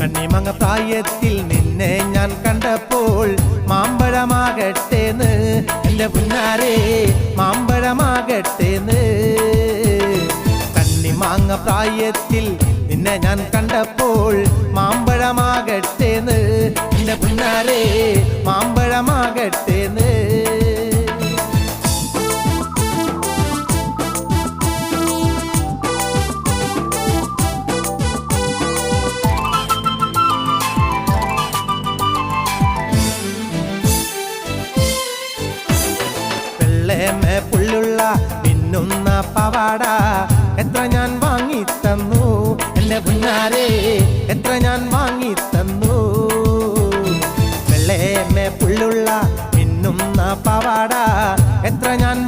കണ്ണിമങ്ങ പ്രായത്തിൽ നിന്നെ ഞാൻ കണ്ടപ്പോൾ മാമ്പഴമാകട്ടേന്ന് എൻ്റെ പുന്നാരേ മാമ്പഴമാകട്ടേന്ന്. കണ്ണിമാങ്ങ പ്രായത്തിൽ നിന്നെ ഞാൻ കണ്ടപ്പോൾ മാമ്പഴമാകട്ടേന്ന് എൻ്റെ പുന്നാരേ മാമ്പഴമാകട്ടേന്ന്. പുള്ളുള്ള മിന്നുന്ന പവാട എത്ര ഞാൻ വാങ്ങിത്തന്നു എൻ്റെ പുന്നാരേ എത്ര ഞാൻ വാങ്ങിത്തന്നു. വെള്ളേമേ പുള്ളുള്ള മിന്നുന്ന പവാട എത്ര ഞാൻ